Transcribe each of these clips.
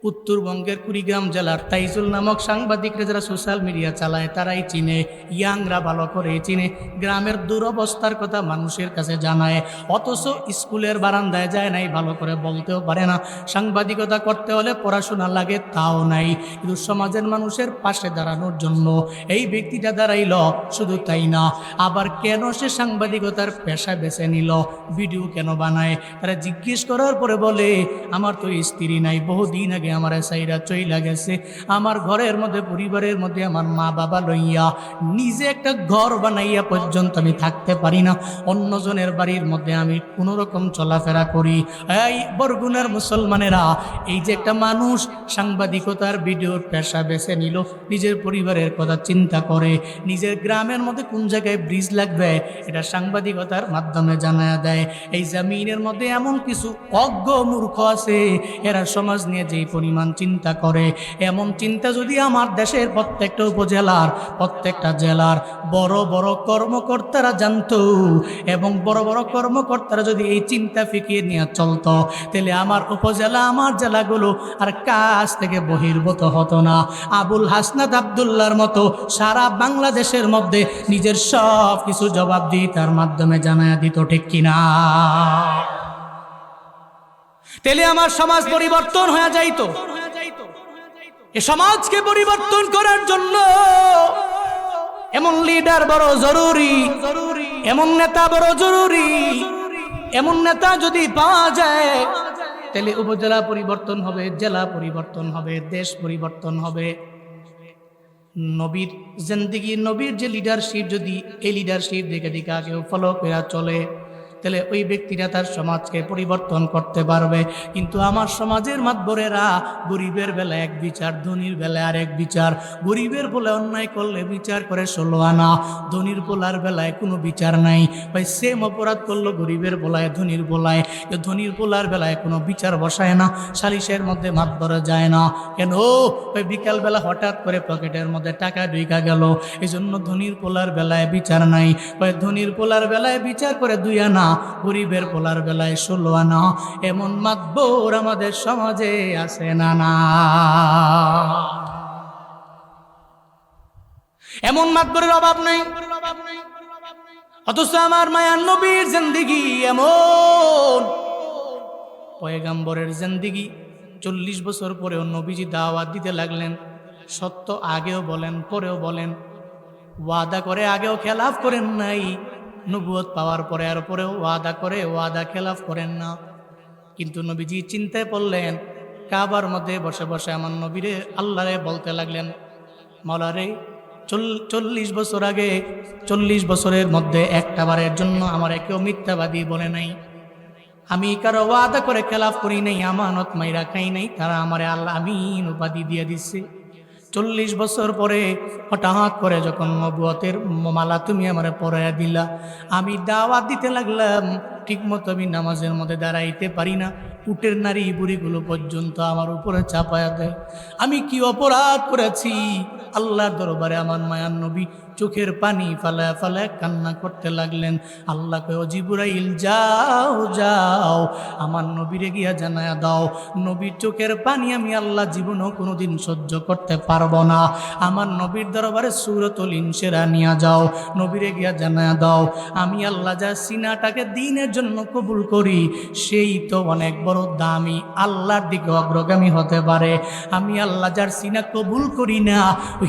উত্তরবঙ্গের কুড়িগ্রাম জেলার তাইজুল নামক সাংবাদিকরা যারা সোশ্যাল মিডিয়া চালায় তারাই চিনে, ইয়াংরা ভালো করে চিনে, গ্রামের দুরবস্থার কথা মানুষের কাছে জানায়, অথচ স্কুলের বারান্দায় যায় নাই, ভালো করে বলতেও পারে না। সাংবাদিকতা করতে হলে পড়াশোনা লাগে, তাও নাই। কিন্তু সমাজের মানুষের পাশে দাঁড়ানোর জন্য এই ব্যক্তিটা দাঁড়াইল। শুধু তাই না, আবার কেন সে সাংবাদিকতার পেশা বেছে নিল, ভিডিও কেন বানায়, তারা জিজ্ঞেস করার পরে বলে, আমার তো স্ত্রী নাই, বহুদিন আগে আমার সাইরা চইলা গেছে, আমার ঘরের মধ্যে পরিবারের মধ্যে আমার মা বাবা লইয়া নিজে একটা ঘর বানাইয়া পর্যন্ত আমি থাকতে পারি না, অন্যজনের বাড়ির মধ্যে আমি কোনো রকম চলাফেরা করি। এই বরগুনার মুসলমানেরা, এই যে একটা মানুষ সাংবাদিকতার ভিডিওর পেশা বেছে নিল, নিজের পরিবারের কথা চিন্তা করে, নিজের গ্রামের মধ্যে কোন জায়গায় ব্রিজ লাগবে এটা সাংবাদিকতার মাধ্যমে জানায়া দেয়। এই জমিনের মধ্যে এমন কিছু অজ্ঞ মূর্খ আছে, এরা সমাজ নিয়ে যেই পরিমাণ চিন্তা করে, এমন চিন্তা যদি আমার দেশের প্রত্যেকটা উপজেলার প্রত্যেকটা জেলার বড় বড় কর্মকর্তারা জানতো, এবং বড় বড় কর্মকর্তারা যদি এই চিন্তা ফিকিয়ে নিয়ে চলতো, তাহলে আমার উপজেলা, আমার জেলাগুলো আর কাজ থেকে বহির্ভূত হতো না। আবুল হাসনাত আবদুল্লাহর মতো সারা বাংলাদেশের মধ্যে নিজের সব কিছু জবাবদিহিতার মাধ্যমে জানায়া দিত, ঠিক কিনা? তাহলে আমার সমাজ পরিবর্তন হয়ে যাইতো। এ সমাজকে পরিবর্তন করার জন্য এমন লিডার বড় জরুরি, এমন নেতা বড় জরুরি। এমন নেতা যদি পাওয়া যায়, তাহলে উপজেলা পরিবর্তন হবে, জেলা পরিবর্তন হবে, দেশ পরিবর্তন হবে। নবীর জিন্দেগি, নবীর যে লিডারশিপ, যদি এই লিডারশিপ দেখে দেখে কেউ ফলো করে চলে, তাহলে ওই ব্যক্তিরা তার সমাজকে পরিবর্তন করতে পারবে। কিন্তু আমার সমাজের মাতবরেরা গরিবের বেলায় এক বিচার, ধনীর বেলায় আরেক বিচার। গরিবের বলে অন্যায় করলে বিচার করে 16 আনা, ধনীর পোলার বেলায় কোনো বিচার নাই। ভাই সেম অপরাধ করলো গরিবের বলায়, ধনীর বলায়, ধনীর পোলার বেলায় কোনো বিচার বসায় না, সালিশের মধ্যে মাতবরে যায় না। কেন? ওই বিকালবেলা হঠাৎ করে পকেটের মধ্যে টাকা ঢুইকা গেল, এই জন্য ধনীর পোলার বেলায় বিচার নাই। ওই ধনীর পোলার বেলায় বিচার করে 2 আনা, গরিবের পোলার বেলায় 16 আনা। এমন মাতবর আমাদের সমাজে আছে না? না, এমন মাতবরের অভাব নাই। অথচ আমার মায়ার নবীর জিন্দেগি এমন, পয়গম্বরের জিন্দেগি 40 বছর পরেও নবীজি দাওয়াত দিতে লাগলেন। সত্য আগেও বলেন, পরেও বলেন, ওয়াদা করে আগেও খেলাফ করেন নাই, নবুয়ত পাওয়ার পরে আর পরেও ওয়াদা করে, ওয়াদা খেলাফ করেন না। কিন্তু নবীজি চিন্তায় পড়লেন, কাবার মধ্যে বসে বসে আমার নবীরে আল্লাহরে বলতে লাগলেন, মাওলারে 40 বছর আগে, 40 বছরের মধ্যে একটা বারের জন্য আমার কেউ মিথ্যাবাদী বলে নাই, আমি কারো ওয়াদা করে খেলাফ করি নাই, আমানত মাইরা খাই নাই, তারা আমারে আল্লাহ আমিন উপাধি দিয়ে দিচ্ছে। 40 বছর পরে হঠাৎ করে যখন নবুয়তের মালা তুমি আমারে পরাইয়া দিলা, আমি দাওয়াত দিতে লাগলাম, ঠিক মতো আমি নামাজের মধ্যে দাঁড়াইতে পারি না, উটের নারী বুড়িগুলো পর্যন্ত আমার উপরে চাপায়া দেয়। আমি কি অপরাধ করেছি? আল্লাহর দরবারে আমার মায়ার নবী চোখের পানি ফালায় ফালায় কান্না করতে লাগলেন। আল্লাহ কয়, ও জিবরাইল যাও যাও, আমার নবীরে গিয়া জানায়া দাও, নবীর চোখের পানি আমি আল্লাহ জীবনেও কোনোদিন সহ্য করতে পারবো না। আমার নবীর দরবারে সূরাতুল ইনশিরা নিয়ে যাও, নবীরে গিয়া জানায়া দাও, আমি আল্লাহ যা সিনাটাকে দ্বীনের জন্য কবুল করি, সেই তো অনেক বড় দামি, আল্লাহর দিকে অগ্রগামী হতে পারে। আমি আল্লাহ যার সিনা কবুল করি না,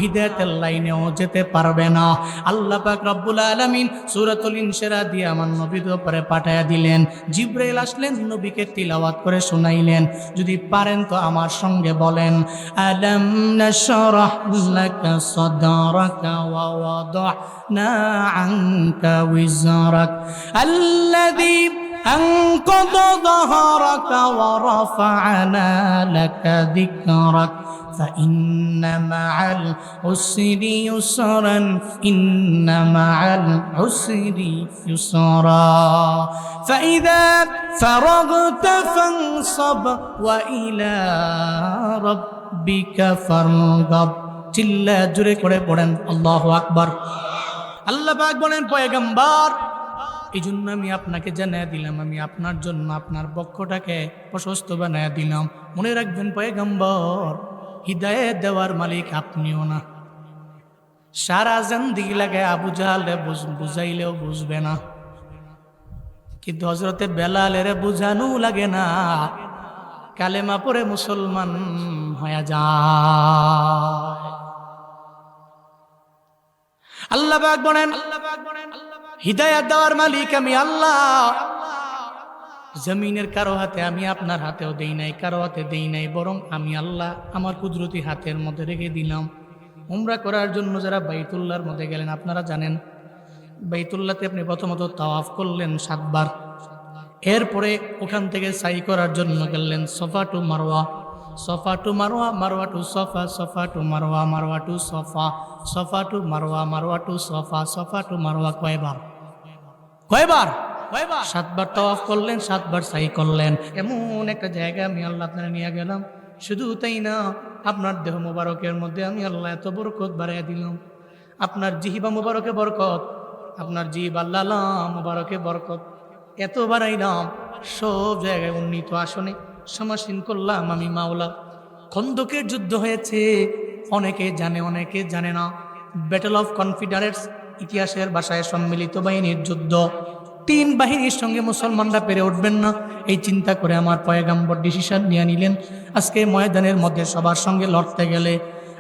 হিদায়াতের লাইনেও যেতে পারবে না। আল্লাহ পাক রব্বুল আলামিন সূরাতুল ইনশিরা দিয়ে আমার নবীর উপরে পাঠায়া দিলেন। জিবরাইল আসলেন, নবীকে তিলাওয়াত করে শোনাইলেন। যদি পারেন তো আমার সঙ্গে বলেন, আলাম নাশরাহ লাকা সাদরাকা ওয়া ওয়াদানা আনকা উযরাক আল্লাযী أنقض ظهرك ورفعنا لك ذكرك فإن مع العسر يسرا إن مع العسر يسرا فإذا فرغت فانصب وإلى ربك فارغب চিল্লা জোরে করে পড়েন আল্লাহু আকবার। আল্লাহ পাক বলেন, পয়গম্বর এই জন্য আমি আপনাকে জানিয়ে দিলাম, আমি আপনার জন্য আপনার বক্ষটাকে প্রশস্ত বানিয়ে দিলাম। মনে রাখবেন পয়গম্বর, হিদায়াত দেওয়ার মালিক আপনিও না। সারা জিন্দেগি লাগে আবু জাহালে বুঝাইলেও বুঝবে না, কিন্তু হযরতে বেলালের বুঝানো লাগে না, কালেমা পড়ে মুসলমান হয়ে যায়। আল্লাহ পাক বলেন, হিদায়াত দেওয়ার মালিক আমি আল্লাহ। জমিনের কারো হাতে আমি আপনার হাতেও দেই নাই, কারো হাতে দেই নাই, বরং আমি আল্লাহ আমার কুদরতি হাতের মধ্যে রেখে দিলাম। উমরা করার জন্য যারা বাইতুল্লাহর মধ্যে গেলেন, আপনারা জানেন বাইতুল্লাহতে আপনি প্রথমত তাওয়াফ করলেন 7 বার, এরপরে ওখান থেকে সাই করার জন্য গেলেন Safa to Marwa, Safa to Marwa, Marwa to Safa, Safa to Marwa, Marwa to Safa, Safa to Marwa, Marwa to Safa, Safa to Marwa. কয়বার? 7 বার তাওয়াফ করলেন, 7 বার সাই করলেন। এমন একটা জায়গা আমি আল্লাহ আপনারা নিয়ে গেলাম। শুধু তাই না, আপনার দেহ মোবারকের মধ্যে আমি আল্লাহ এত বরকত বাড়াইয়া দিলাম। আপনার জিহ্বা মোবারকে বরকত, আপনার জিহ্বা আল্লাহ মোবারকে বরকত এত বাড়াইলাম, সব জায়গায় উন্নীত আসনে সমাসীন করলাম আমি মাওলা। খন্দকের যুদ্ধ হয়েছে, অনেকে জানে অনেকে জানে না। ব্যাটল অফ কনফিডারেটস, ইতিহাসের ভাষায় সম্মিলিত বাহিনীর যুদ্ধ। 3 বাহিনীর সঙ্গে মুসলমানরা পেরে উঠবেন না, এই চিন্তা করে আমার পয়গম্বর ডিসিশন নিয়ে নিলেন, আজকে ময়দানের মধ্যে সবার সঙ্গে লড়তে গেলে,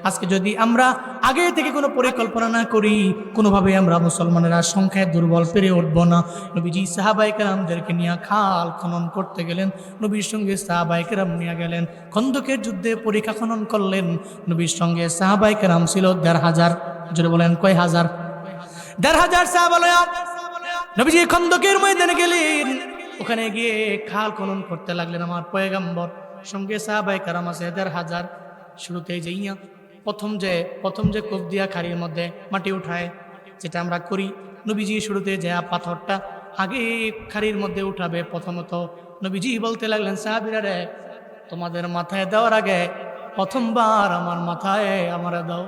আজকে যদি আমরা আগে থেকে কোনো পরিকল্পনা না করি, কোনোভাবে আমরা মুসলমানেরা সংখ্যায় দুর্বল পেরে উঠবো না। নবীজি সাহাবায়ে কেরামদেরকে নিয়ে খাল খনন করতে গেলেন, নবীর সঙ্গে সাহাবায়ে কেরাম নিয়ে গেলেন। খন্দকের যুদ্ধে পরীক্ষা খনন করলেন, নবীর সঙ্গে সাহাবায়ে কেরাম ছিল 1500। জোরে বলেন কয় হাজার? 1500 সাহাবা লয়া নবীজি খন্দকের ময়দানে গেলেন। ওখানে গিয়ে খাল খনন করতে লাগলেন আমার পয়গম্বর, সঙ্গে সাহাবায়ে কেরাম আছে 1500। শুরুতে যাইয়া প্রথম যে কোপ দিয়া খাড়ির মধ্যে মাটি উঠায়, যেটা আমরা করি, নবীজি শুরুতে যা পাথরটা আগে খাড়ির মধ্যে উঠাবে। প্রথমত নবীজি বলতে লাগলেন, সাহাবীরা রে, তোমাদের মাথায় দেওয়ার আগে প্রথমবার আমার মাথায় আমারে দাও।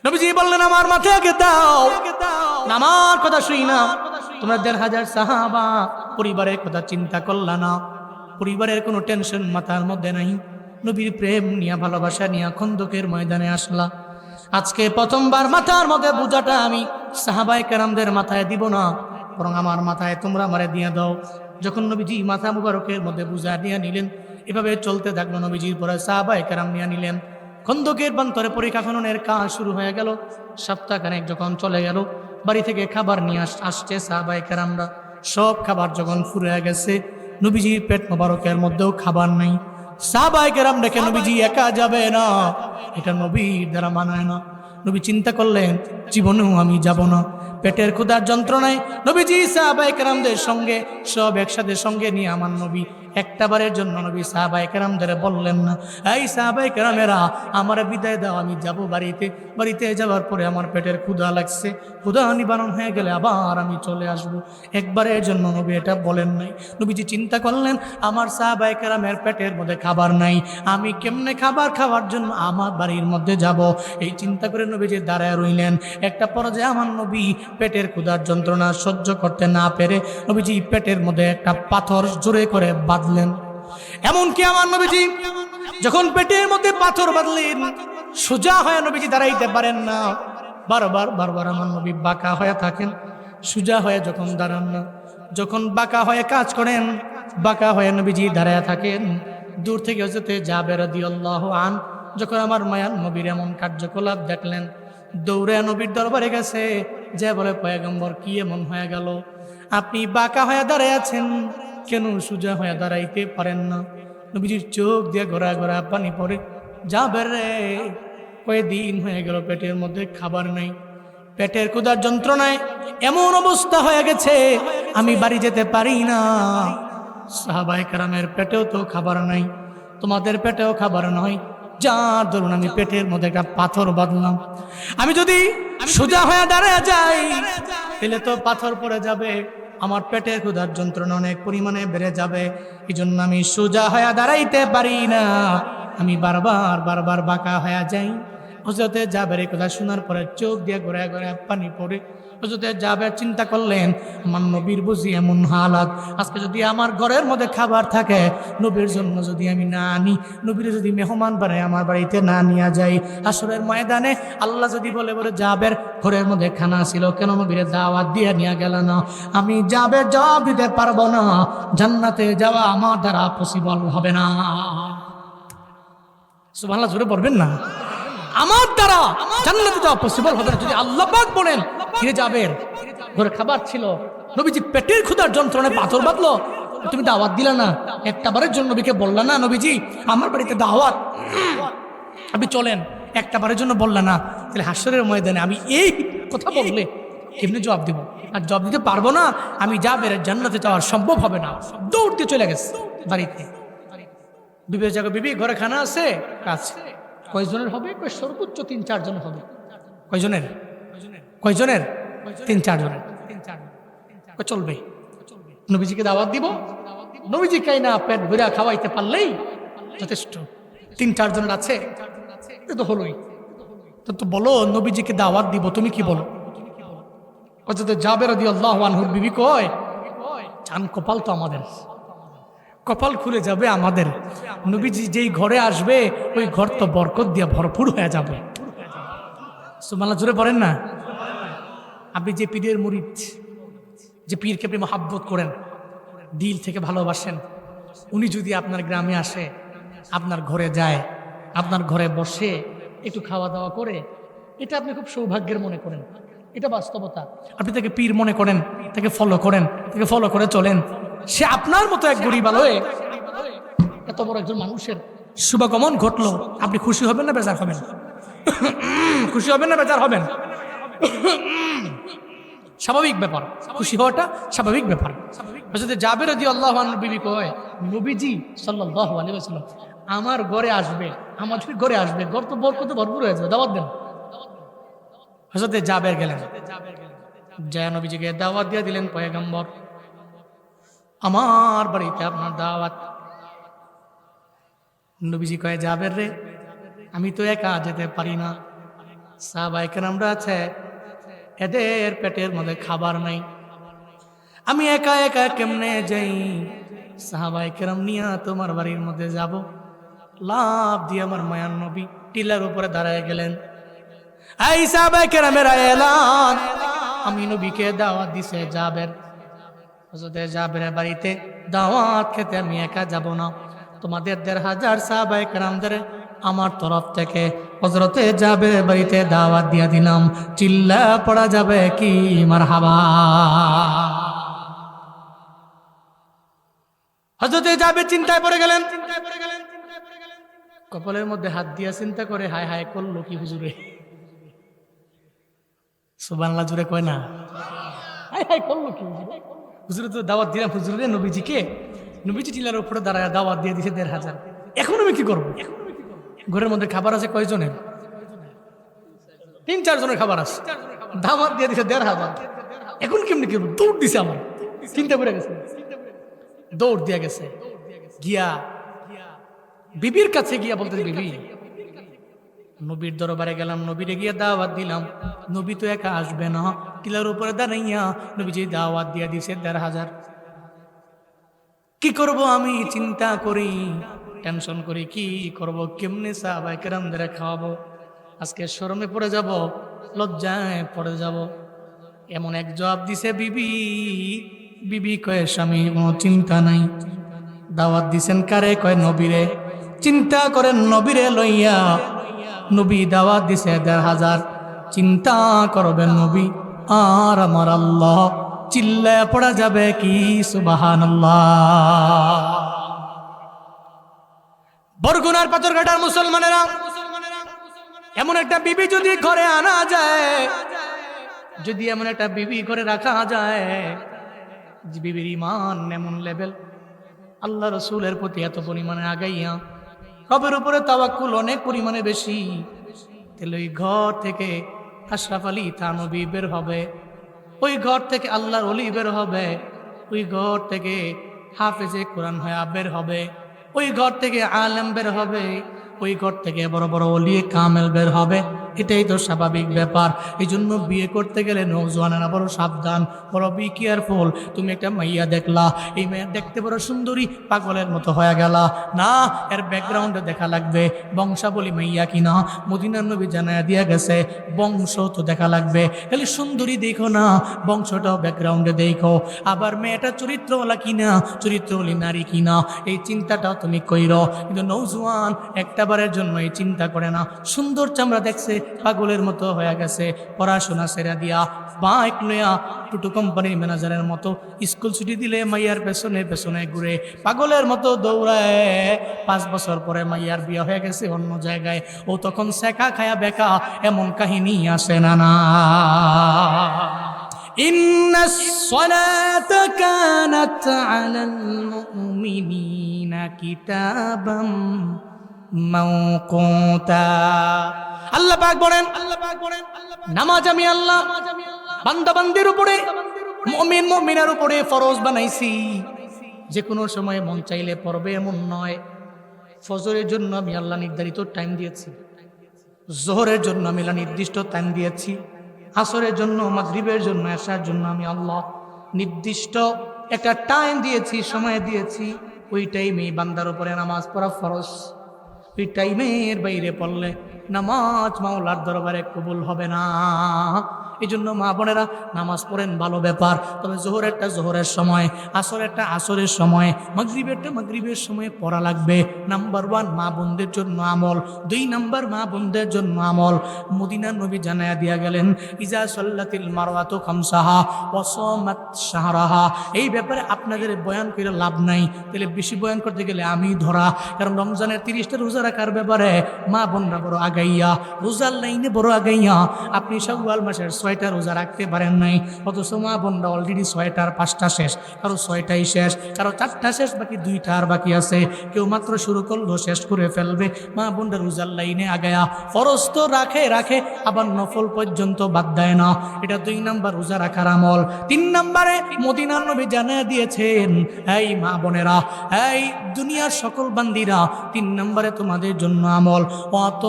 নবীজি বললেন, আমার মাথায় আগে দাও। আমার কথা শুই না, তোমরা 1500 সাহাবা, পরিবারের কথা চিন্তা করলা না, পরিবারের কোনো টেনশন মাথার মধ্যে নাই, নবীর প্রেম নিয়ে ভালোবাসা নিয়ে খন্দকের ময়দানে আসলা। আজকে প্রথমবার মাথার মধ্যে বোঝাটা আমি সাহাবায়ে কেরামদের মাথায় দিব না, বরং আমার মাথায় তোমরা আমারে দিয়ে দাও। যখন নবীজি মাথা মুবারকের মধ্যে বোঝা নিয়ে নিলেন, এভাবে চলতে থাকলো। নবীজির পরে সাহাবায়ে কেরাম নিয়ে নিলেন। খন্দকের প্রান্তরে পরীক্ষা খননের কাজ শুরু হয়ে গেল। সপ্তাহখানেক যখন চলে গেল, বাড়ি থেকে খাবার নিয়ে আসছে সাহাবায়ে কেরামরা। সব খাবার যখন ফুরিয়ে গেছে, নবীজির পেট মোবারকের মধ্যেও খাবার নাই। সাহাবায়ে কেরাম দেখে নবীজি একা যাবে না, এটা নবীর দ্বারা মানায় না। নবী চিন্তা করলেন, জীবনেও আমি যাব না। পেটের ক্ষুধার যন্ত্রণায় নবীজি সাহাবায়ে কেরামদের সঙ্গে সব একসাথে সঙ্গে নিয়ে আমার নবী একটা বারের জন্য নবী সাহাবায়ে কেরামদের বললেন না, এই সাহাবায়ে কেরামেরা, আমার বিদায় দাও, আমি যাব বাড়িতে। বাড়িতে যাওয়ার পরে আমার পেটের ক্ষুধা লাগছে, ক্ষুধা নিবারণ হয়ে গেলে আবার আমি চলে আসব। একবারের জন্য নবী এটা বলেন নাই। নবীজি চিন্তা করলেন, আমার সাহাবায়ে কেরামের পেটের মধ্যে খাবার নাই, আমি কেমনে খাবার খাওয়ার জন্য আমার বাড়ির মধ্যে যাব। এই চিন্তা করে নবীজি দাঁড়ায় রইলেন। একটা পর্যায়ে আমার নবী পেটের ক্ষুধার যন্ত্রণা সহ্য করতে না পেরে নবীজি পেটের মধ্যে একটা পাথর জোরে করে বাঁধলেন। এমনকি আমার নবীজি যখন পেটের মধ্যে পাথর বাঁধলেন, সোজা হয়ে নবীজি দাঁড়াইতে পারেন না। বারবার আমার নবী বাঁকা হয়ে থাকেন, সোজা হয়ে যখন দাঁড়ান না। যখন বাঁকা হয়ে কাজ করেন, বাঁকা হয়ে নবীজি দাঁড়ায় থাকেন। দূর থেকে হযরতে জাবের রাদিয়াল্লাহু আনহু যখন আমার মায়ান নবীর এমন কার্যকলাপ দেখলেন, দৌড়ে নবীর দরবারে গেছে, যে বলে, পয়গম্বর কি এমন হয়ে গেল? আপনি বাঁকা হয়ে দাঁড়ায় আছেন, কেন সোজা হয়ে দাঁড়াইতে পারেন না? নবীজির চোখ দিয়ে গড়া গড়া পানি পড়ে। জাবের রে, কয়েকদিন হয়ে গেল পেটের মধ্যে খাবার নাই, পেটের ক্ষুধার যন্ত্রণায় এমন অবস্থা হয়ে গেছে, আমি বাড়ি যেতে পারি না। সাহাবায়ে কেরামের পেটেও তো খাবার নাই, তোমাদের পেটেও খাবার নয়, যার ধরুন আমি পেটের মধ্যে একটা পাথর বাঁধলাম। আমি যদি সোজা হয়ে দাঁড়ায় যাই, তাহলে তো পাথর পড়ে যাবে, আমার পেটের ক্ষুধার যন্ত্রণা অনেক পরিমাণে বেড়ে যাবে। এই জন্য আমি সোজা হয়ে দাঁড়াইতে পারি না, আমি বারবার বাঁকা হয়ে যাই। হযরতে জাবের এই কথা শোনার পরে চোখ দিয়ে ঘোরায় ঘোরায় পানি পড়ে। হযরতে জাবের চিন্তা করলেন, আমার নবীর বুঝি এমন হালাত, আজকে যদি আমার ঘরের মধ্যে খাবার থাকে, নবীর জন্য যদি আমি না আনি, নবীর যদি মেহমান বানায় আমার বাড়িতে না নিয়ে যাই, হাসরের ময়দানে আল্লাহ যদি বলে বলে জাবের ঘরের মধ্যে খানা ছিল, কেন নবীর দাওয়াত দিয়ে নিয়ে গেল না? আমি জাবের জবাব দিতে পারবো না, জান্নাতে যাওয়া আমার দ্বারা পসিবল হবে না। সুবহানাল্লাহ, জোরে পড়বেন না? আমার দ্বারা জান্নাতে যাওয়া পসিবল হবে না। যদি আল্লাহ পাক বলেন ফিরে যাবেন, ঘরে খাবার ছিল, নবীজি পেটের ক্ষুধার যন্ত্রণায় পাথর বাঁধলো, তুমি দাওয়াত দিলা না, একটা বারের জন্য নবীকে বললা না, নবীজি আমার বাড়িতে দাওয়াত, আপনি চলেন, একটা বারের জন্য বললা না, তাহলে হাসরের ময়দানে আমি এই কথা বললে কেমনি জবাব দিব? আর জবাব দিতে পারবো না, আমি জাবের জান্নাতে যাওয়ার সম্ভব হবে না। দৌড় দিয়ে চলে গেছে বাড়িতে। বিবির জায়গা, বিবি ঘরে খানা আছে, কাজ কয়জনের হবে? সর্বোচ্চ 3-4 জন হবে। কয়জনের? 3-4 জনের। চলবে, নবীজিকে দাওয়াত দিব, নবীজি খাই না পেট ভরে খাওয়াইতে পারলেই যথেষ্ট। 3-4 জনের আছে, তো হলোই। তো বলো, নবীজিকে দাওয়াত দিব, তুমি কি বলো? হযরত জাবের রাদিয়াল্লাহু আনহুর বিবি কয়, চান কপাল তো আমাদের, কপাল খুলে যাবে আমাদের। নবীজি যেই ঘরে আসবে ওই ঘর তো বরকত দিয়ে ভরপুর হয়ে যাবে। সুবহানাল্লাহ, জোরে পড়েন না? আপনি যে পীরের মুরিদ, যে পীরকে আপনি মহাব্বত করেন, দিল থেকে ভালোবাসেন, উনি যদি আপনার গ্রামে আসে, আপনার ঘরে যায়, আপনার ঘরে বসে একটু খাওয়া দাওয়া করে, এটা আপনি খুব সৌভাগ্যের মনে করেন, এটা বাস্তবতা। আপনি তাকে পীর মনে করেন, তাকে ফলো করেন, তাকে ফলো করে চলেন, সে আপনার মতো এক গরিব আলোয় এত বড় একজন মানুষের শুভাগমন ঘটলো, আপনি খুশি হবেন না বেজার হবেন? খুশি হবেন না বেজার হবেন? স্বাভাবিক ব্যাপার, খুশি হওয়াটা স্বাভাবিক ব্যাপার। হযরত জাবের রাদিয়াল্লাহু আনহু বিবি কয়, নবীজি সাল্লাল্লাহু আলাইহি ওয়াসাল্লাম আমার ঘরে আসবে, আমাদের ঘরে আসবে, ঘর তো বরকতে ভরপুর হয়ে যাবে, দাওয়াত দেন। হযরত জাবের গেলেন, যায় নবীজিকে দাওয়াত দিয়ে দিলেন, পয়গম্বর আমার বাড়িতে আপনার দাওয়াত। নবীজি কয়, জাবের রে, আমি তো একা যেতে পারি না, সাহাবায়ে কেরামরা আছে, এদের পেটের মধ্যে খাবার নাই, আমি একা একা কেমনে যাই? সাহাবায়ে কেরাম নিয়া তোমার বাড়ির মধ্যে যাব। লাভ দিয়ে আমার মায়ার নবী টিলার উপরে দাঁড়ায় গেলেন। এই সাহাবায়ে কেরামের এলান, আমি নবীকে দাওয়াত দিছে জাবের। হযরত জাবেরের বাড়িতে দাওয়াত খেতে আমি একা যাব না, তোমাদের 1500 সাহাবায়ে কেরামদের আমার তরফ থেকে হযরতে জাবেরের বাড়িতে দাওয়াত দিয়া দিলাম। চিল্লা পড়া যাবে কি মারহাবা? হযরতে জাবের চিন্তায় পড়ে গেলেন, কপালের মধ্যে হাত দিয়া চিন্তা করে, হায় হায় করলো কি হুজুরে? সুবহানাল্লাহ, জুড়ে কয় না? হায় হায় করলো কি হুজুরে? হুজুরে তো দাওয়াত দিলাম, হুজুরে নবীজিকে, নবীজি টিলার উপরে দাঁড়ায় দাওয়াত দিয়ে দিছে 1500। এখন আমি কি করবো? ঘরের মধ্যে খাবার আছে কয়জনের? 3-4 জনের খাবার আছে, দাওয়াত দিয়ে দিছে 1500। এখন কেমনি কি দৌড় দিছে, আমার চিন্তা করে গেছে, দৌড় দিয়ে গেছে, গিয়া বিবির কাছে গিয়া বলতে, বিবি নবীর দরবারে গেলাম, নবীরে গিয়া দাওয়াত দিলাম, নবী তো একা আসবে না, টিলার উপরে দাঁড়াইয়া নবীজি দাওয়াত দিয়া দিছে 1500। কি করব আমি চিন্তা করি, টেনশন করি, কি করব, কেমনে সাহাবায়ে কেরামদের খাওয়াবো? আজকে শরমে পড়ে যাব, লজ্জায় পড়ে যাব। এমন এক জবাব দিছে বিবি। বিবি কয়, স্বামী কোনো চিন্তা নাই। দাওয়াত দিছেন কারে? কয় নবীরে। চিন্তা করেন নবীরে লইয়া, নবী দাওয়াত দিছে 1500, চিন্তা করবেন নবী আর আমার আল্লাহ, চিল্লায় পড়া যাবে কি সুবহানাল্লাহ। বরগুনার পাথরঘাটার মুসলমানেরা, এমন একটা বিবি যদি ঘরে আনা যায়, যদি এমন একটা বিবি ঘরে রাখা যায়, যে বিবির ঈমান এমন লেভেল, আল্লাহ রাসূলের প্রতি এত পরিমাণে আগাইয়া, রবের উপরে তাওয়াক্কুল অনেক পরিমাণে বেশি, তাহলে ওই ঘর থেকে আশরাফ আলী থানবী বের হবে, ওই ঘর থেকে আল্লাহর ওলি বের হবে, ওই ঘর থেকে হাফেজে কোরআন হয়ে বের হবে, ওই ঘর থেকে আলেম বের হবে, ওই ঘর থেকে বড় বড় ওলিয়ে কামেল বের হবে, এটাই তো স্বাভাবিক ব্যাপার। এই জন্য বিয়ে করতে গেলে নৌজওয়ানেরা বড় সাবধান, বড় বি কেয়ারফুল। তুমি একটা মাইয়া দেখলা, এই মেয়ের দেখতে বড় সুন্দরী, পাগলের মতো হয়ে গেলা, না, এর ব্যাকগ্রাউন্ডে দেখা লাগবে, বংশাবলী মাইয়া কিনা। মদিনার নবী জানায়া দিয়া গেছে বংশ তো দেখা লাগবে, খালি সুন্দরী দেখো না, বংশটাও ব্যাকগ্রাউন্ডে দেখো। আবার মেয়েটা চরিত্রওয়ালা কিনা, চরিত্রওয়ালী নারী কিনা, এই চিন্তাটাও তুমি কইরো। কিন্তু নৌজওয়ান একটাবারের জন্য এই চিন্তা করে না। সুন্দর চামড়া দেখছে, পাগলের মতো হয়ে গেছে, পড়াশোনা সেরা দিয়া বাইক লইয়া টুটু কোম্পানির ম্যানেজারের মতো স্কুল ছুটি দিলে মাইয়ার পেছনে পেছনে ঘুরে পাগলের মতো দৌড়ায়। 5 বছর পরে মাইয়ার বিয়ে হয়ে গেছে অন্য জায়গায়, ও তখন সেকা খায়া বেকা। এমন কাহিনী আসে না না। ইন্নাস সালাতা কানাত আলাল মুমিনিনা কিতাবাম মাওকুতা। আল্লাহ পাক বলেন, নামাজ আমি আল্লাহ বান্দা বান্দির উপরে, মুমিন মুমিনার উপরে ফরজ বানাইছি। যে কোনো সময় মন চাইলে পড়বে এমন নয়। ফজরের জন্য আমি আল্লাহ নির্ধারিত টাইম দিয়েছি, জোহরের জন্য আমি আল্লাহ নির্দিষ্ট টাইম দিয়েছি, আসরের জন্য, মাগরিবের জন্য, এশার জন্য আমি আল্লাহ নির্দিষ্ট একটা টাইম দিয়েছি, সময় দিয়েছি। ওই টাইমেই বান্দার উপরে নামাজ পড়া ফরজ। ওই টাইমের বাইরে পড়লে নামাজ মাওলার দরবারে কবুল হবে না। এই জন্য মা বোনেরা নামাজ পড়েন, ভালো ব্যাপার। তবে জোহরেরটা জোহরের সময়, আসরেরটা আসরের সময়, মাগরিবেরটা মাগরিবের সময় পড়া লাগবে। নাম্বার 1 মা বোনদের জন্য আমল, 2 নাম্বার মা বোনদের জন্য আমল। মদিনার নবী জানায়া দিয়া গেলেন, ইজা সাল্লাতিল মারওয়াতু খামসাহা ওয়া সামাত শাহরাহা। এই ব্যাপারে আপনাদের বয়ান করে লাভ নাই, তাহলে বেশি বয়ান করতে গেলে আমি ধরা। কারণ রমজানের 30টা রোজা রাখার ব্যাপারে মা বোনরা বড় আগাইয়া, রোজার লাইনে বড় আগাইয়া। আপনি শাওয়াল মাসের 6টা রোজা রাখতে পারেন নাই, অথচ মা বোনরা অলরেডি 6টার 5টা শেষ, কারো 6টাই শেষ, কারো 4টা শেষ, বাকি 2টা আর বাকি আছে। কেউ মাত্র শুরু করলো, শেষ করে ফেলবে। মা বোনরা রোজার লাইনে আগায়া ফরজ তো রাখে রাখে, আবার নফল পর্যন্ত বাদ দেয় না। এটা 2 নাম্বার রোজা রাখার আমল। 3 নাম্বারে মদিনার নবী জানিয়ে দিয়েছেন, এই মা বোনেরা, এই দুনিয়ার সকল বান্দিরা, 3 নাম্বারে তোমাদের জন্য আমল। অত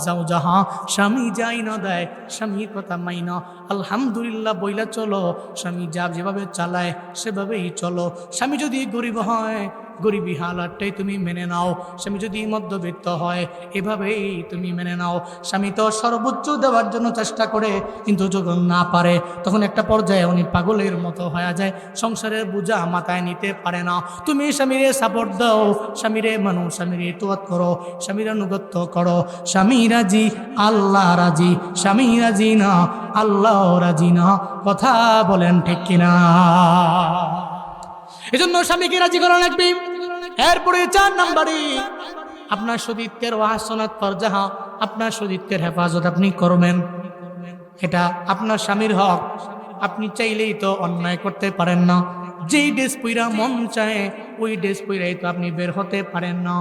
যাও যাহা, স্বামী যাই না দেয়, স্বামীর কথা মাইনা আলহামদুলিল্লাহ বইলা চলো। স্বামী যা যেভাবে চালায় সেভাবেই চলো। স্বামী যদি গরিব হয়, গরিবী হালাতটাই তুমি মেনে নাও। স্বামী যদি মধ্যবিত্ত হয়, এভাবেই তুমি মেনে নাও। স্বামী তো সর্বোচ্চ দেওয়ার জন্য চেষ্টা করে, কিন্তু যখন না পারে তখন একটা পর্যায়ে উনি পাগলের মতো হয়ে যায়, সংসারের বোঝা মাথায় নিতে পারে না। তুমি স্বামীরে সাপোর্ট দাও, স্বামীরে মানো, স্বামীরে ইতোয়াত করো, স্বামীর আনুগত্য করো। স্বামী রাজি, আল্লাহ রাজি। স্বামী রাজি না, আল্লাহ রাজি না। কথা বলেন ঠিক কিনা? এজন্য স্বামীকে রাজি করা লাগবে। এরপরে 4 নাম্বারে আপনার সতীত্বের ওয়াহসনাত ফরজাহা, আপনার সতীত্বের হেফাজত আপনি করবেন। এটা আপনার স্বামীর হক। আপনি চাইলেই তো অন্যায় করতে পারেন না। যেই ড্রেস পইরা মন চায় ওই ড্রেস পইরাই তো আপনি বের হতে পারেন না।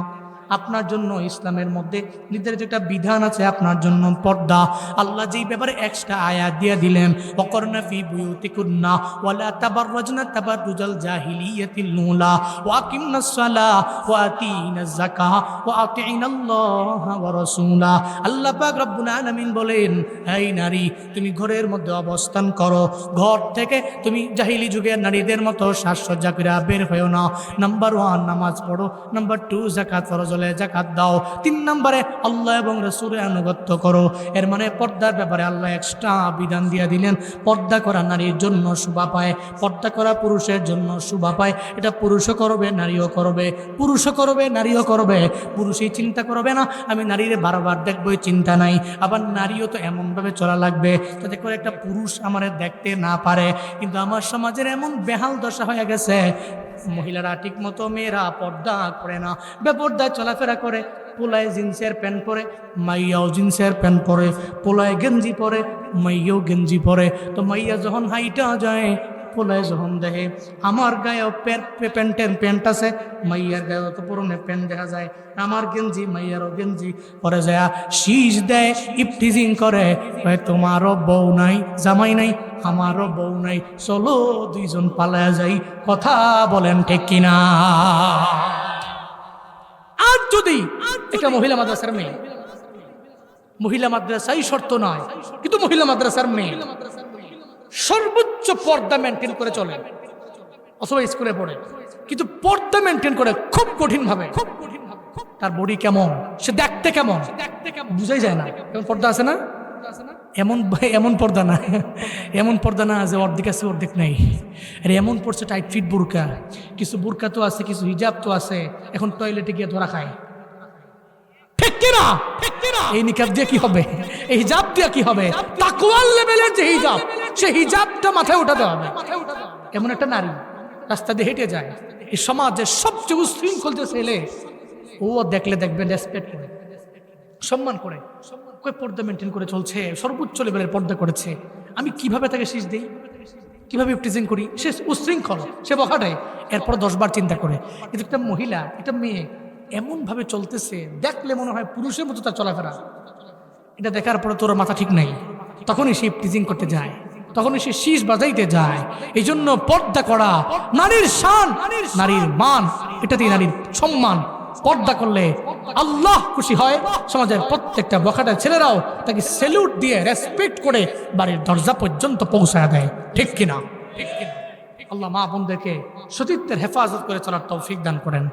আপনার জন্য ইসলামের মধ্যে নির্ধারিত একটা বিধান আছে, আপনার জন্য পর্দা। আল্লাহ যেই ব্যাপারে এক্সট্রা আয়াত দিয়ে দিলেন, ওয়াকরনা ফি বুয়ুতিকুন্না ওয়ালা তাবাররাজনা তাবাররুজাল জাহিলিয়াতিল নুলা ওয়া আকিমনাস সালাহ ওয়া আতিনাজ যাকাহ ওয়া আতিনাল্লাহা ওয়া রাসূলা। আল্লাহ পাক রব্বুল আলামিন বলেন, এই নারী, তুমি ঘরের মধ্যে অবস্থান করো, ঘর থেকে তুমি জাহিলি যুগের নারীদের মতো সাজসজ্জা করে বের হয়েও না। নাম্বার 1 নামাজ পড়ো, নাম্বার 2 যাকাত ফরজ জাকাত দাও, 3 নম্বরে আল্লাহ এবং রাসূলের আনুগত্য করো। এর মানে পর্দার ব্যাপারে আল্লাহ এক্সট্রা বিধান দিয়ে দিলেন। পর্দা করা নারীর জন্য শোভা পায়, পর্দা করা পুরুষের জন্য শোভা পায়। এটা পুরুষও করবে, নারীও করবে, পুরুষও করবে, নারীও করবে। পুরুষই চিন্তা করবে না আমি নারীরে বারবার দেখবো, চিন্তা নাই। আবার নারীও তো এমনভাবে চলা লাগবে যাতে করে একটা পুরুষ আমার দেখতে না পারে। কিন্তু আমার সমাজের এমন বেহাল দশা হয়ে গেছে, মহিলারা ঠিক মতো, মেয়েরা পর্দা করে না, বেপর্দায় চলাফেরা করে। পোলায় জিন্সের প্যান্ট পরে, মাইয়াও জিন্সের প্যান্ট পরে। পোলায় গেঞ্জি পরে, মাইয়াও গেঞ্জি পরে। তো মাইয়া যখন হাইটা যায়, পোলায় যখন দেখে আমার গায়েও প্যান্টের প্যান্ট আছে, মাইয়ার গায়েও তো পুরনো প্যান্ট দেখা যায়, আমার গেঞ্জি মাইয়ারও গেঞ্জি পরে যায়, শীষ দেয়, ইফটিজিং করে, তোমারও বউ নাই, জামাই নাই, আমারও বউ নাই, চলো 2 জন পালায়া যাই। কথা বলেন ঠিক কিনা? আর যদি একটা মহিলা মাদ্রাসার মেয়ে, মহিলা মাদ্রাসাই শর্ত নয়, কিন্তু মহিলা মাদ্রাসার মেয়ে সর্বোচ্চ পর্দা মেনটেন করে চলে, অথবা স্কুলে পড়ে, কিন্তু পর্দা মেনটেন করে খুব কঠিন ভাবে, তার বডি কেমন, সে দেখতে কেমন বুঝাই যায় না। এমন পর্দা আছে না? এমন পর্দা না, এমন পর্দা না যে অর্ধেক আছে অর্ধেক নাই। আর এমন পড়ছে টাইট ফিট বোরকা, কিছু বোরকা তো আছে, কিছু হিজাব তো আছে, এখন টয়লেটে গিয়ে ধরা খায়। ঠিক কিনা? এই নিকাব দিয়ে কি হবে? এই হিজাব দিয়ে কি হবে? তাকওয়ার লেভেলের যে হিজাব, সেই হিজাবটা মাথায় উঠাতে হবে। এমন একটা নারী রাস্তা দিয়ে হেঁটে যায়, এই সমাজের সবচেয়ে উশৃঙ্খল যে ছেলে, ও দেখলে দেখবেন রেসপেক্ট করে, সম্মান করে, কই পর্দা মেনটেন করে চলছে, সর্বোচ্চ লেভেলের পর্দা করেছে। আমি কিভাবে তাকে শীষ দিই, কিভাবে প্রেজেন্ট করি? সে উশৃঙ্খল, সে বখাটে, এরপর 10 বার চিন্তা করে। কিন্তু একটা মহিলা, একটা মেয়ে এমন ভাবে চলতেছে, দেখলে মনে হয় পুরুষের মতো তার চলাফেরা। এটা দেখার পরে তোর মাথা ঠিক নাই, তখনই সে প্রিজিং করতে যায়, তখনই সে শীষ বাজাইতে যায়। এই জন্য পর্দা করা নারীর শান, নারীর মান, এটাতেই নারীর সম্মান। পর্দা করলে আল্লাহ খুশি হয়, সমাজের প্রত্যেকটা বখাটা ছেলেরাও তাকে স্যালুট দিয়ে রেসপেক্ট করে বাড়ির দরজা পর্যন্ত পৌঁছায় দেয়। ঠিক কিনা? আল্লাহ মা বোনদেরকে সতীত্বের হেফাজত করে চলার তৌফিক দান করেন।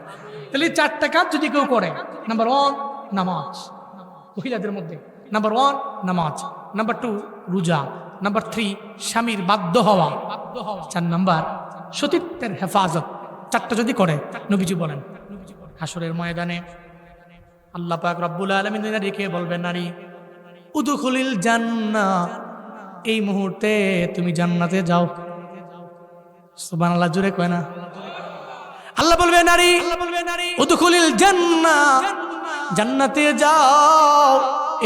তাহলে 4টা কাজ যদি কেউ করে, নাম্বার 1 নামাজ, মহিলাদের মধ্যে নাম্বার 1 নামাজ, নাম্বার 2 রোজা, নাম্বার 3 স্বামীর বাধ্য হওয়া, 4 নাম্বার সতীত্বের হেফাজত। 4টা যদি করে, নবীজি বলেন হাসরের ময়দানে আল্লাহ পাক রব্বুল আলামিন নারীকে বলবেন, নারী উদখুলিল জান্নাহ, এই মুহূর্তে তুমি জান্নাতে যাও। সুবহানাল্লাহ, জোরে কয় না? আল্লাহ বলবে নারী উদখুলিল জান্নাহ, জান্নাতে যাও,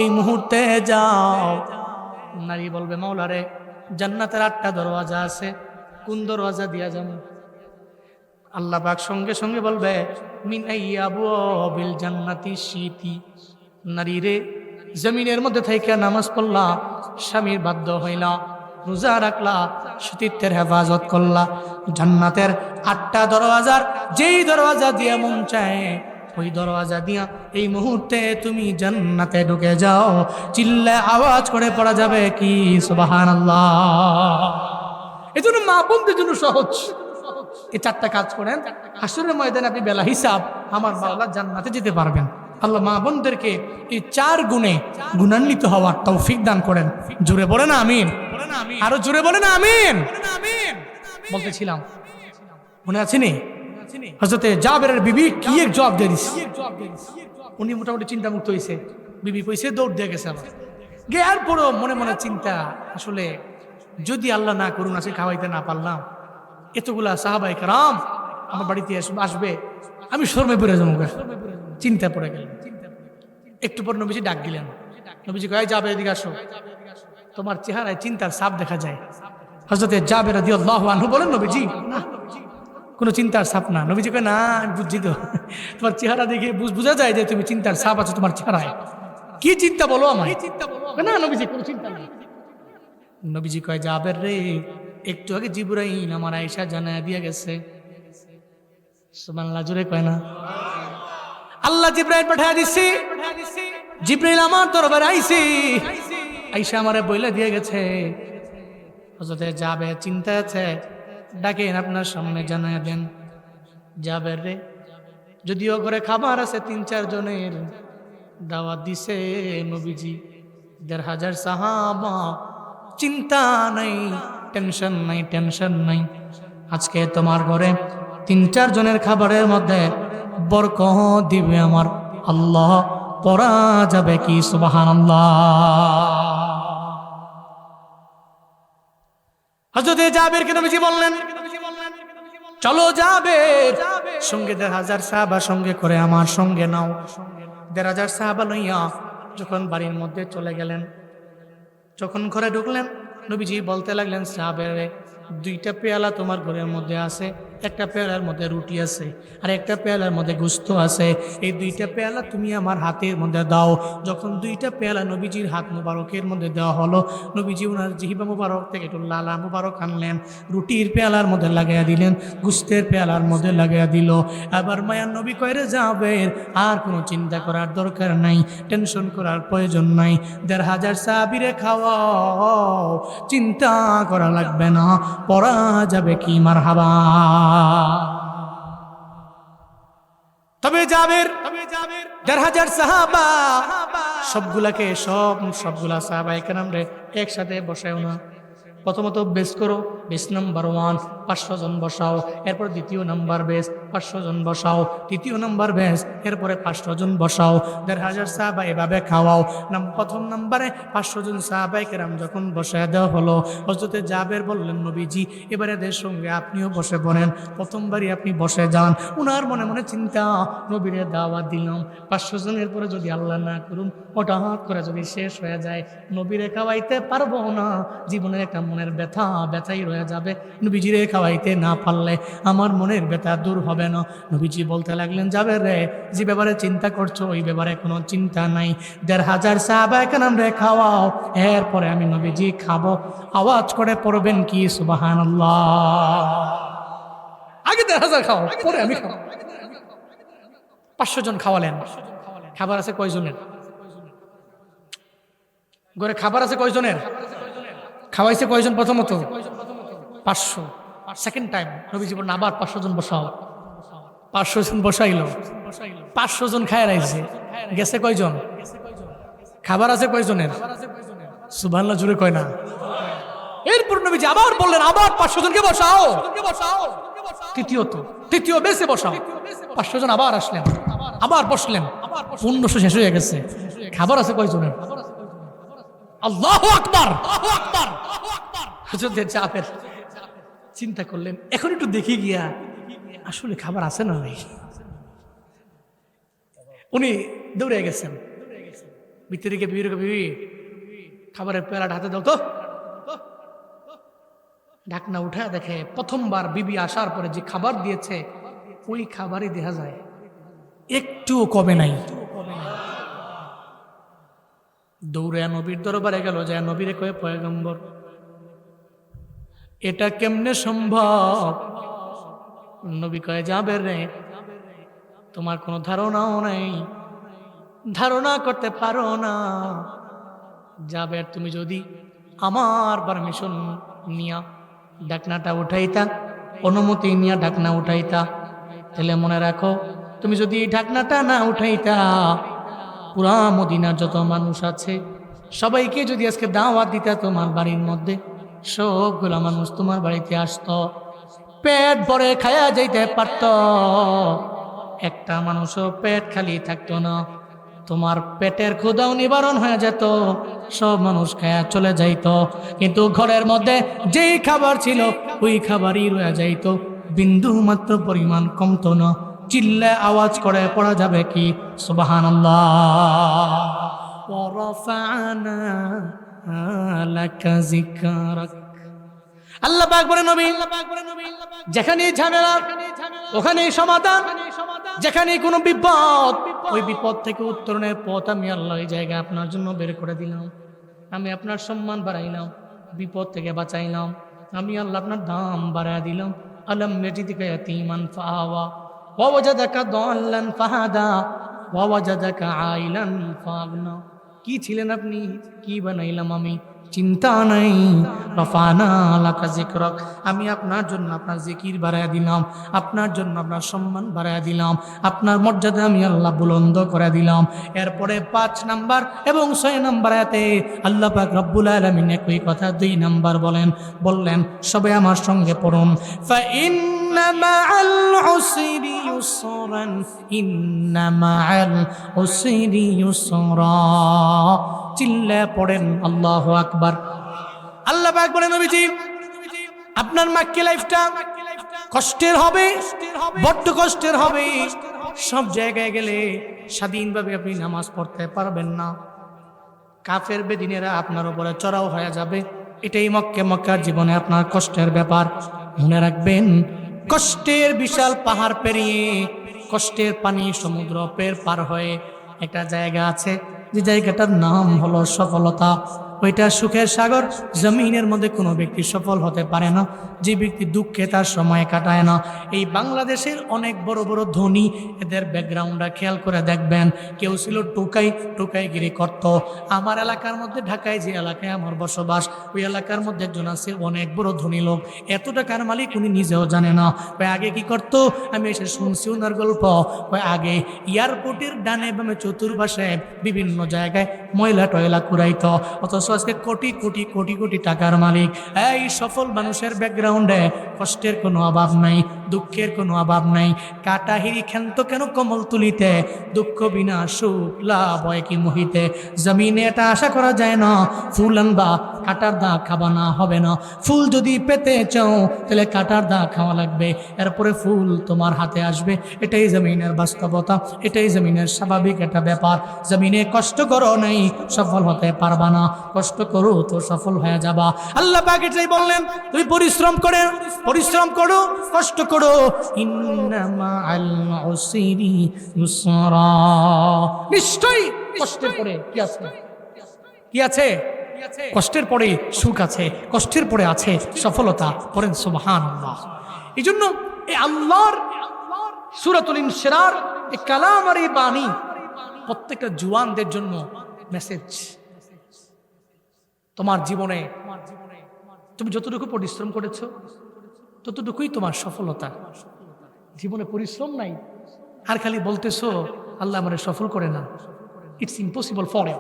এই মুহূর্তে যাও। নারী বলবে, মাওলা রে, জান্নাতের 8টা দরওয়াজা আছে, কোন দরওয়াজা দিয়া যাবো? আল্লাহ পাক সঙ্গে সঙ্গে বলবে, মিন আইয়াবুবিল জান্নাতি শিতি। নারী রে, জমিনের মধ্যে থেকে নামাজ পড়লা, স্বামীর বাধ্য হইলা, রোজা রাখলা, সতীত্বের হেফাজত করলা, জান্নাতের 8টা দরওয়াজার যেই দরওয়াজা দিয়ে মন চায় ওই দরওয়াজা দিয়া এই মুহূর্তে তুমি জান্নাতে ঢুকে যাও। চিল্লা আওয়াজ করে পড়া যাবে কি সুবহানাল্লাহ? এই জন্য মা বোনদের জন্য সহজ, এই 4টা কাজ করেন, হাসরের ময়দানে আপনি বেলা হিসাব আমার মাওলা জান্নাতে যেতে পারবেন। আল্লাহ মা বোনদেরকে এই 4 গুণে গুণান্বিত হওয়ার তৌফিক দান করেন। জোরে বলেন আমিন, আরো জোরে বলেন আমিন। বলতেছিলাম, মনে আছে নি হযরতে জাবেরের বিবি কি এক জবাব দিয়ে দিছে। উনি মোটামুটি চিন্তা মুক্ত হয়েছে, বিবি কইছে দৌড় দিয়ে গেছে। আবার গেয়ার পরও মনে মনে চিন্তা, আসলে যদি আল্লাহ না করুন আজকে খাওয়াইতে না পারলাম, এতগুলা সাহাবায়ে কেরাম আমার বাড়িতে আসবে, আমি শরমে পড়ে যাবো। চিন্তা পড়ে গেলেন। একটু পর নবীজি ডাক দিলেন। নবীজি কয়, যাবে এদিকে আসো, তোমার চেহারায় চিন্তার ছাপ দেখা যায়। হযরতে জাবের রাদিয়াল্লাহু আনহু বলেন, নবীজি না, কোনো চিন্তার ছাপ না। নবীজি কয়, না আমি বুঝছি তো, তোমার চেহারা দেখে বোঝা যায় যে তুমি চিন্তার ছাপ আছে তোমার চেহারায়। কি চিন্তা বলো আমায়? না নবীজি, কোনো চিন্তা নেই। নবীজি কয়, জাবের রে, একটু আগে জিবরাইল আমার আয়েশা জানায়া দিয়ে গেছে। সুবহানাল্লাহ, জোরে কয় না? আল্লাহ জিবরাইল পাঠায় দিছে, জিবরাইল আমার দরবারে আইছে, আয়েশা আমারে বইলা দিয়ে গেছে হযরতে জাবের চিন্তা আছে, ডাকেন আপনার সামনে জানায়া দেন। জাবের রে, যদিও ঘরে খাবার আছে 3-4 জনের, দাওয়াত দিছে নবীজি, 1500 সাহাবা, চিন্তা নাই, টেনশন নাই, টেনশন নাই। আজকে তোমার ঘরে 3-4 জনের খাবারের মধ্যে বরকত দিবে আমার আল্লাহ, পড়া যাবে কি সুবহানাল্লাহ? হযরতে জাবেরকে নবীজি বললেন, চলো জাবের, সঙ্গে 1500 সাহাবা সঙ্গে করে আমার সঙ্গে নাও। 1500 সাহাবা লইয়া যখন বাড়ির মধ্যে চলে গেলেন, যখন ঘরে ঢুকলেন, নবীজি বলতে লাগলেন, সাহাবের 2টা পেয়ালা তোমার ঘরের মধ্যে আছে, একটা পেয়ালার মধ্যে রুটি আছে আর একটা পেয়ালার মধ্যে গোশত আছে, এই দুইটা পেয়ালা তুমি আমার হাতের মধ্যে দাও। যখন দুইটা পেয়ালা নবীজির হাত মুবারকের মধ্যে দেওয়া হলো, নবীজি ওনার জিহিবা মুবারক থেকে একটু লালা মুবারক আনলেন, রুটির পেয়ালার মধ্যে লাগাইয়া দিলেন, গুস্তের পেয়ালার মধ্যে লাগাইয়া দিল। আবার মায়ার নবী কইরে যাবে, আর কোনো চিন্তা করার দরকার নাই, টেনশন করার প্রয়োজন নাই, ১,৫০০ সাহাবীরে খাওয়াও, চিন্তা করা লাগবে না, পড়া যাবে কি মারহাবা। তবে যাবের ১,৫০০ সাহাবা সবগুলা সাহাবায়ে কেরাম রে একসাথে বসায়ও না। প্রথমত বেস করো, বেস নাম্বার 1 500 জন বসাও, এরপর দ্বিতীয় নাম্বার বেস 500 জন বসাও, তৃতীয় নাম্বার বেস, এরপরে 500 জন বসাও, ১,৫০০ সাহাবা এভাবে খাওয়াও। প্রথম নাম্বারে 500 জন সাহাবায়ে কেরাম যখন বসায় দেওয়া হলো, হযরতে জাবের বললেন, নবীজি এবারে এদের সঙ্গে আপনিও বসে পড়েন, প্রথমবারই আপনি বসে যান। উনার মনে মনে চিন্তা, নবীরে দাওয়াত দিলাম, 500 জনের পরে যদি আল্লাহ না করুন হঠাৎ করে যদি শেষ হয়ে যায়, নবীরে খাওয়াইতে পারবো না, জীবনের একটা মনের ব্যথাই রয়ে যাবে, নবীজিরে খাওয়াইতে না পারলে আমার মনের ব্যথা দূর হবে না। নবীজি বলতে লাগলেন, যাবে রে, যে ব্যাপারে চিন্তা করছো ওই ব্যাপারে কোনো চিন্তা নাই, ১,৫০০ সাহাবায়ে কেরাম রে খাওয়াও, এরপরে আমি নবীজি খাবো। আওয়াজ করে পড়বেন কি সুবহানাল্লাহ। আগে ১,৫০০ খাও, পরে আমি খাবো। 500 জন খাওয়ালেন। খাবার আছে কয়জনের ঘরে? খাবার আছে কয়জনের? খাওয়াইছে কয়জন? প্রথমত 500। সেকেন্ড টাইম নবীজি বললেন, আবার 500 জন বসাও। 500 জন বসাইলো, 500 জন খায় রাইছে। গেছে কয়জন? খাবার আছে কয়জনের? সুবহানাল্লাহ জুড়ে কয় না। এরপর নবীজি আবার বললেন, আবার 500 জনকে বসাও। তৃতীয় বেসে বসাও। 500 জন আবার আসলেন, আবার বসলেন, 1500 শেষ হয়ে গেছে। খাবার আছে কয়জনের? আল্লাহু আকবার। হযরত জাবের চিন্তা করলেন, এখন একটু দেখি গিয়া আসলে খাবার আছে না নাই। উনি দৌড়ে গেছেন ভিতরে গিয়ে, বিবি খাবারের পেয়ালাটা হাতে দাও তো। ঢাকনা উঠা দেখে প্রথমবার বিবি আসার পরে যে খাবার দিয়েছে ওই খাবারই দেখা যায়, একটুও কমে নাই। দৌড়ে নবীর দরবারে গেল, যায় নবীরে কয়ে, পয়গম্বর এটা কেমনে সম্ভব? নবী কয়ে, যাবে রে, তোমার কোনো ধারণাও নাই, ধারণা করতে পারো না। যাবে, তুমি যদি আমার পারমিশন নিয়া ঢাকনাটা উঠাইতা, অনুমতি নিয়া ঢাকনা উঠাইতা, তাহলে মনে রাখো, তুমি যদি ঢাকনাটা না উঠাইতা, পুরা মদিনার যত মানুষ আছে সবাইকে যদি আজকে দাওয়াত দিতা তোমার বাড়ির মধ্যে, সবগুলা মানুষ তোমার বাড়িতে আসতো, পেট ভরে খায়া যাইতে পারত, একটা মানুষও পেট খালি থাকতো না, তোমার পেটের ক্ষুধাও নিবারণ হয়ে যেত, সব মানুষ খায়া চলে যাইত। কিন্তু ঘরের মধ্যে যেই খাবার ছিল ওই খাবারই রয়ে যাইত, বিন্দু মাত্র পরিমাণ কমতো না। চিল্লা আওয়াজ করে পড়া যাবে কি সুবহানাল্লাহ। ওয়া রাফা'না লাকা যিকরাক। আল্লাহ পাক বলেন, নবী যেখানে ঝামেলা ওখানেই সমাধান, যেখানে কোনো বিপদ ওই বিপদ থেকে উত্তরণের পথ আমি আল্লাহ এই জায়গায় আপনার জন্য বের করে দিলাম। আমি আপনার সম্মান বাড়াইলাম, বিপদ থেকে বাঁচাইলাম, আমি আল্লাহ আপনার দাম বাড়ায় দিলাম। আলাম ইয়াজিদকা ইয়াতীমান ফাআওয়া ওয়া ওয়াজাদাকা দাল্লান ফাহাদা ওয়া ওয়াজাদাকা আইলান ফাগনা। কি ছিলেন আপনি, কি বানাইলাম আমি, চিন্তা নাই। রফানা লাকা যিকরাক, আমি আপনার জন্য আপনার জিকির বাড়ায়া দিলাম, আপনার জন্য আপনার সম্মান বাড়ায়া দিলাম, আপনার মর্যাদা আমি আল্লাহ বুলন্দ করে দিলাম। এরপরে 5 নাম্বার এবং 6 নাম্বার আয়াতে আল্লাহ পাক রব্বুল আলামিন একই কথা 2 নাম্বার বললেন, সবাই আমার সঙ্গে পড়ুন, ফা ইন্না মাআল উসরি ইউসরান, ইন্না মাআল উসরি ইউসরা। চিল্লা পড়েন আল্লাহু আকবার। আল্লাহ পাক বলেন, নবীজি আপনার মাক্কি লাইফটা কষ্টের হবে, বড্ড কষ্টের হবে। সব জায়গায় গেলে স্বাধীনভাবে আপনি নামাজ পড়তে পারবেন না, কাফের বেদিনেরা আপনার উপরে চড়াও হয়ে যাবে। এটাই মক্কার জীবনে আপনার কষ্টের ব্যাপার। মনে রাখবেন, কষ্টের বিশাল পাহাড় পেরিয়ে, কষ্টের পানি সমুদ্র পার হয়ে একটা জায়গা আছে, যে জায়গাটার নাম হলো সফলতা। ওইটা সুখের সাগর। জমিনের মধ্যে কোনো ব্যক্তি সফল হতে পারে না যে ব্যক্তি দুঃখে তার সময় কাটায় না। এই বাংলাদেশের অনেক বড় বড় ধনী, এদের ব্যাকগ্রাউন্ডটা খেয়াল করে দেখবেন। কেউ ছিল টোকাইগিরি করত। আমার এলাকার মধ্যে, ঢাকায় যে এলাকায় আমার বসবাস, ওই এলাকার মধ্যে একজন আছে অনেক বড় ধনী লোক। এত টাকার মালিক উনি নিজেও জানে না। ওই আগে কি করতো, আমি এসে শুনছি ওনার গল্প। ওই আগে এয়ারপোর্টের ডানে বামে চতুর্পাশে বিভিন্ন জায়গায় ময়লা টয়লা কুড়াইতো, অথচ আজকে কোটি কোটি কোটি কোটি টাকার মালিক। এই সফল মানুষের ব্যাকগ্রাউন্ডে কষ্টের কোনো অভাব নাই, দুঃখের কোনো অভাব নাই। কাটাহিরি ক্ষান্ত কেন কমল তুলিতে, দুঃখ বিনা সুখ লাভ হয় কি মোহিতে। জমিনে এটা আশা করা যায় না, ফুল আনবা কাটার দা খাবা না, হবে না। ফুল যদি পেতে চাও তাহলে কাটার দা খাওয়া লাগবে, এরপরে ফুল তোমার হাতে আসবে। এটাই জমিনের বাস্তবতা, এটাই জমিনের স্বাভাবিক একটা ব্যাপার। জমিনে কষ্ট করো নাই, সফল হতে পারবা না। কষ্ট করো তো সফল হয়ে যাবা। আল্লাহ পাক এটাই বললেন, তুমি পরিশ্রম করো, কষ্ট করো। ইন্নামা আল উসরি ইউসরা, নিশ্চয়ই কষ্টের পরে কি আছে? কষ্টের পরে সুখ আছে, কষ্টের পরে আছে সফলতা। পড়েন সুবহানাল্লাহ। এই জন্য এই আল্লাহর সূরাতুল ইনশিরার এই কালাম আর এই বাণী প্রত্যেকটা জুয়ানদের জন্য মেসেজ। তোমার জীবনে তুমি যতটুকু পরিশ্রম করেছো ততটুকুই তোমার সফলতা। জীবনে পরিশ্রম নাই আর খালি বলতেছো আল্লাহ আমারে সফল করে না, ইটস ইম্পসিবল ফর ইউ।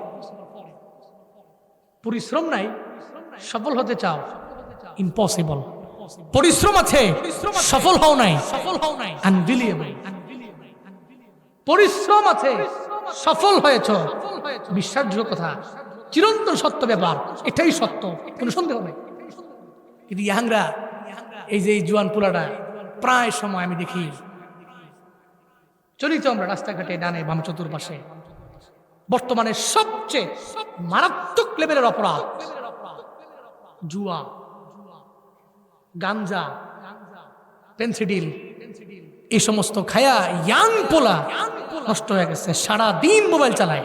পরিশ্রম নাই, সফল হতে চাও, ইম্পসিবল। পরিশ্রম আছে, সফল হও নাই, আনবিলিয়েবল। পরিশ্রম আছে, সফল হয়েছ, বিশ্বাসযোগ্য কথা, চিরন্তন সত্য ব্যাপার, এটাই সত্য, কোনো সন্দেহ নেই। কিন্তু ইয়াংরা, এই যে এই জুয়ান পোলাটা, প্রায় সময় আমি দেখি চলি তো আমরা রাস্তাঘাটে ডানে বাম চতুর্পাশে, বর্তমানে সবচেয়ে মারাত্মক লেভেলের অপরাধ জুয়া, গাঞ্জা, পেন্সিডিল, এই সমস্ত খায়া ইয়াং পোলা নষ্ট হয়ে গেছে। সারা দিন মোবাইল চালায়,